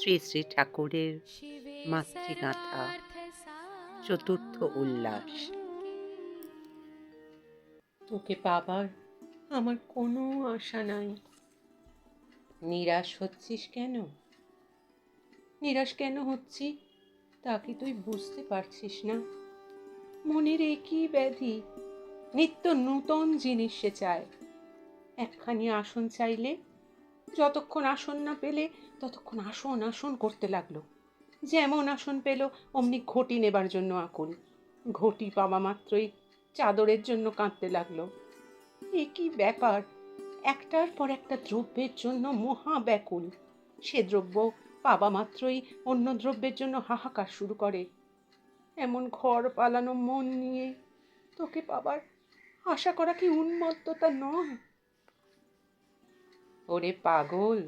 শ্রী শ্রী ঠাকুরের মাতৃগাথা চতুর্থ উল্লাস। তোকে পাবার আমার কোনো আশা নাই। নিরাশ হচ্ছিস কেন? নিরাশ কেন হচ্ছি তা কি তুই বুঝতে পারছিস না? মনের একই ব্যাধি, নিত্য নূতন জিনিস সে চায়। একখানি আসন চাইলে যতক্ষণ আসন না পেলে ততক্ষণ আসন আসন করতে লাগলো। যেমন আসন পেল অমনি ঘটি নেবার জন্য আকুল। ঘটি পাওয়া মাত্রই চাদরের জন্য কাঁদতে লাগলো। এ কি ব্যাপার! একটার পর একটা দ্রব্যের জন্য মহা ব্যাকুল। সে দ্রব্য পাওয়া মাত্রই অন্য দ্রব্যের জন্য হাহাকার শুরু করে। এমন ঘর পালানো মন নিয়ে তোকে পাবার আশা করা কি উন্মত্ততা নয়? ওরে পাগল,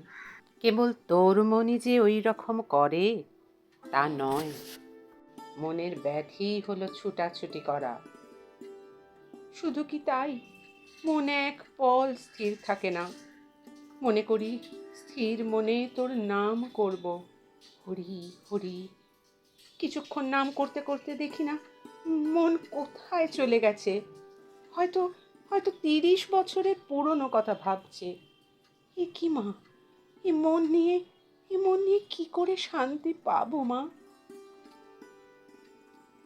কেবল তোর মনই যে ওই রকম করে তা নয়। মনের ব্যাধি হলো ছুটাছুটি করা। শুধু কি তাই, মনে এক পল স্থির থাকে না। মনে করি স্থির মনে তোর নাম করব, হরি হরি। কিছুক্ষণ নাম করতে করতে দেখি না মন কোথায় চলে গেছে। হয়তো হয়তো 30 বছরের পুরনো কথা ভাবছে। এ কি মা, এ মন নিয়ে কি করে শান্তি পাবো মা?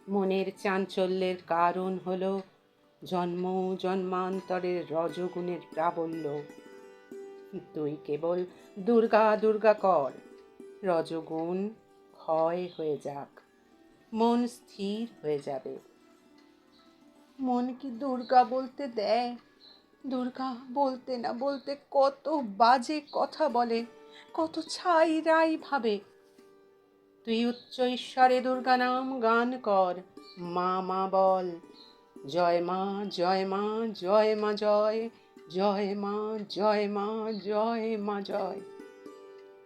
মনের চাঞ্চল্যের কারণ হলো জন্ম জন্মান্তরের রজগুণের প্রাবল্য। তুই কেবল দুর্গা দুর্গা কর, রজগুণ ক্ষয় হয়ে যাক, মন স্থির হয়ে যাবে। মন কি দুর্গা বলতে দেয়? দুর্গা বলতে না বলতে কত বাজে কথা বলে, কত ছাই রাই ভাবে। তুই উচ্চ ঈশ্বরে দুর্গা নাম গান কর, মা মা বল, জয় মা জয় মা জয় মা জয়, জয় মা জয় মা জয় মা জয়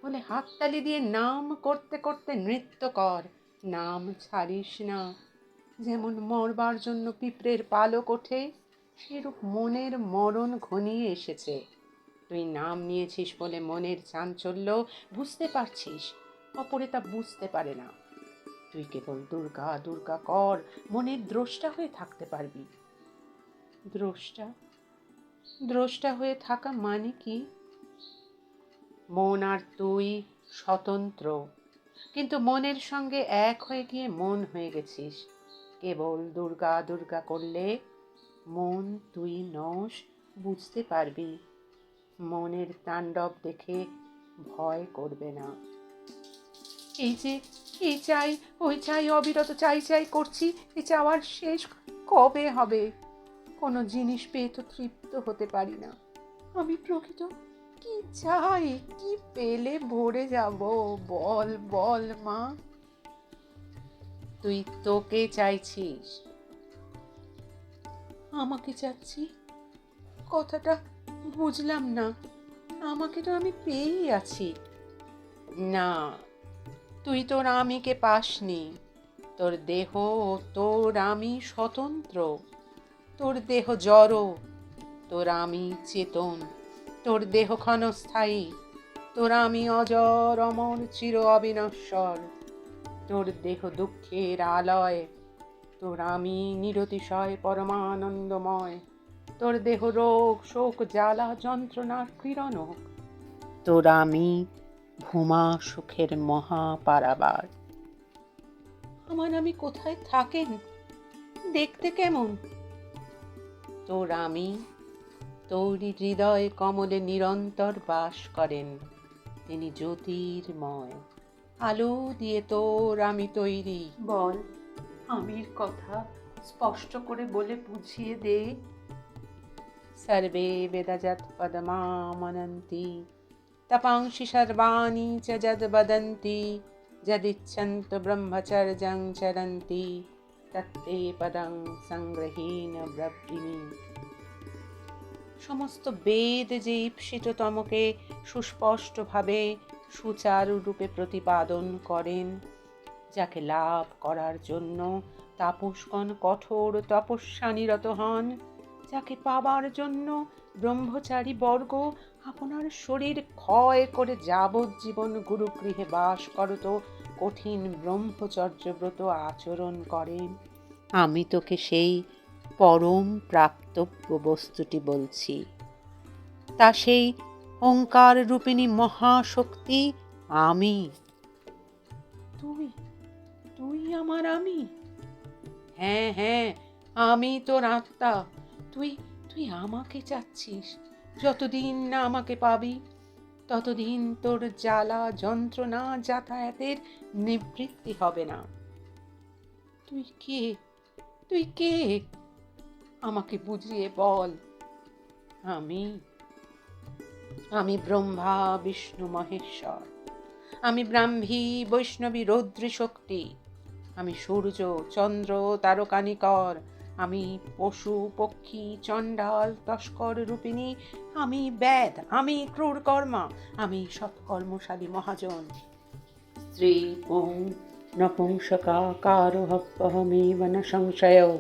বলে হাততালি দিয়ে নাম করতে করতে নৃত্য কর। নাম ছাড়িস না। যেমন মরবার জন্য পিঁপড়ের পালক ওঠে, সেরূপ মনের মরণ ঘনিয়ে এসেছে। তুই নাম নিয়েছিস বলে মনের চাঞ্চল্য বুঝতে পারছিস, অপরে তা বুঝতে পারে না। তুই কেবল দুর্গা দুর্গা কর, মনের দ্রষ্টা হয়ে থাকতে পারবি। দ্রষ্টা দ্রষ্টা হয়ে থাকা মানে কি? মন আর তুই স্বতন্ত্র, কিন্তু মনের সঙ্গে এক হয়ে গিয়ে মন হয়ে গেছিস। কেবল দুর্গা দুর্গা করলে মন তুই নস, বুঝতে পারবি। মনের তাণ্ডব দেখে ভয় করবে না। এই যে এই চাই ওই চাই অবিরত চাই চাই করছি, এই চাওয়ার শেষ কবে হবে? কোনো জিনিস পেয়ে তো তৃপ্ত হতে পারি না। আমি প্রকৃত কি চাই, কি পেলে ভরে যাব? বল বল মা। তুই তোকে চাইছিস। আমাকে চাচ্ছি কথাটা বুঝলাম না। আমাকে তো আমি পেয়েই আছি। না, তুই তোর আমিকে পাসনি। তোর দেহ ও তোর আমি স্বতন্ত্র। তোর দেহ জড়, তোর আমি চেতন। তোর দেহ ক্ষণস্থায়ী, তোর আমি অজর অমর চির অবিনশ্বর। তোর দেহ দুঃখের আলয়, তোর আমি নিরতিশয় পরমানন্দময়। তোর দেহ রোগ শোক জ্বালা যন্ত্রণার ক্রীড়নক। তোর আমি ভূমা সুখের মহা পারাবার। আমার আমি কোথায় থাকেন? দেখতে কেমন? তোর আমি তোরই হৃদয় কমলে নিরন্তর বাস করেন। তিনি জ্যোতির্ময়, আলো দিয়ে তোর আমি তৈরি। বল, আমির কথা স্পষ্ট করে বলে বুঝিয়ে দে। সর্বে বেদযৎ পদমামনন্তি, तपांसि सर्वाणि च यद् वदन्ति, यदिच्छन्तु ब्रह्मचर्यं चरन्ति, तत्ते पदं संग्रहेण ब्रवीमि। সমস্ত বেদ যে ঈপ্সিততমকে সুস্পষ্টভাবে সুচারুরূপে প্রতিপাদন করেন, যাকে লাভ করার জন্য তাপসগণ কঠোর তপস্যা নিরত হন, যাকে পাবার জন্য ব্রহ্মচারী বর্গ আপনার শরীর ক্ষয় করে যাবজ্জীবন গুরুগৃহে বাস করত কঠিন ব্রহ্মচর্যব্রত আচরণ করেন, আমি তোকে সেই পরম প্রাপ্তব্য বস্তুটি বলছি। তা সেই ওঙ্কার রূপিণী মহাশক্তি আমি। তুই তুই আমার আমি? হ্যাঁ হ্যাঁ, আমি তোর আত্মা। তুই তুই আমাকে চাচ্ছিস। যতদিন না আমাকে পাবি ততদিন তোর জ্বালা যন্ত্রণা যাতায়াতের নিবৃত্তি হবে না। তুই কে? তুই কে? আমাকে বুঝিয়ে বল। আমি আমি ব্রহ্মা বিষ্ণু মহেশ্বর। আমি ব্রাহ্মী বৈষ্ণবী রৌদ্রী শক্তি। আমি সূর্য চন্দ্র তারকানিকর। আমি পশু পক্ষী চণ্ডাল তস্কর রূপিণী। আমি বেদ, আমি ক্রূর কর্মা, আমি সৎকর্মশালী মহাজন। স্ত্রী পুং নপুংসকাকারোহমেব ন সংশয়।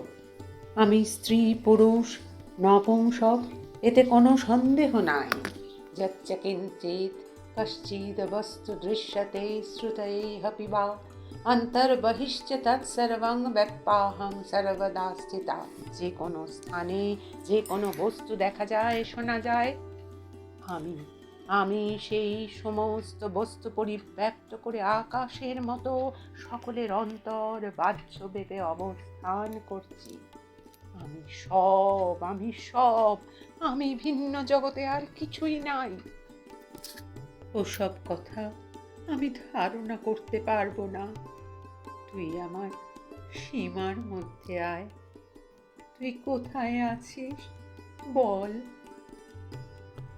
আমি স্ত্রী পুরুষ নপুংসক, এতে কোনো সন্দেহ নাই। যচ্চ কিঞ্চিৎ কশ্চিদ বস্তু দৃশ্যতে শ্রুতয়েহ পিবা অন্তর্বহিশ্চ তৎসর্বং ব্যাপাহং সর্বদা স্থিতা। যে কোনো স্থানে যে কোনো বস্তু দেখা যায় শোনা যায়, আমি আমি সেই সমস্ত বস্তু পরিব্যাপ্ত করে আকাশের মতো সকলের অন্তর বাহ্য বেগে অবস্থান করছি। আমি সব, আমি সব, আমি ভিন্ন জগতে আর কিছুই নাই। ওসব কথা আমি ধারণা করতে পারবো না। তুই আমার সীমার মধ্যে আয়। তুই কোথায় আছিস বল।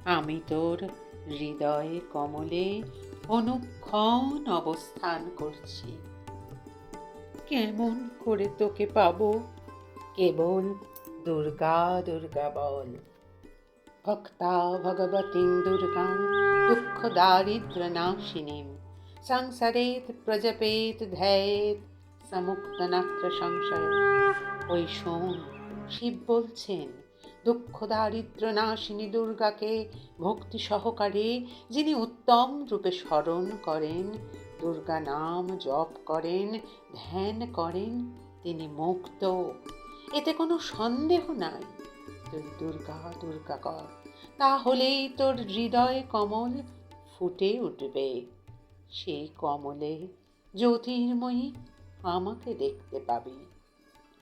আমি তোর হৃদয়ে কমলে অনুক্ষণ অবস্থান করছি। কেমন করে তোকে পাবো? কেবল দুর্গা দুর্গা বল। ভক্তা ভগবতীং দুর্গাং দুঃখ দারিদ্র নাশিনীং সংসারেত প্রজপেত ধ্যায়েত সমুক্ত নাত্র সংশয়। ওই শোন, শিব বলছেন, দুঃখ দারিদ্র নাশিনী দুর্গাকে ভক্তি সহকারে যিনি উত্তম রূপে স্মরণ করেন, দুর্গা নাম জপ করেন, ধ্যান করেন, তিনি মুক্ত। এতে কোনো সন্দেহ নাই। তুই দুর্গা দুর্গা কর, তাহলেই তোর হৃদয় কমল ফুটে উঠবে। সেই কমলে জ্যোতির্ময়ী আমাকে দেখতে পাবি।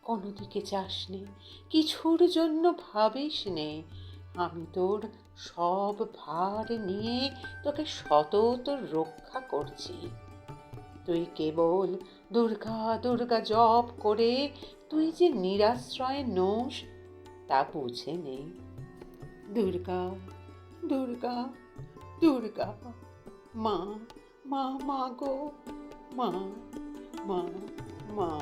কোনো দিকে চাস নে, কিছুর জন্য ভাবিস নে। আমি তোর সব ভার নিয়ে তোকে সতত রক্ষা করছি। তুই কেবল দুর্গা দুর্গা জপ করে তুই যে নিরাশ্রয় নোস তা বুঝে নে। দুর্গা দুর্গা দুর্গা, মা মা মা গো, মা মা মা।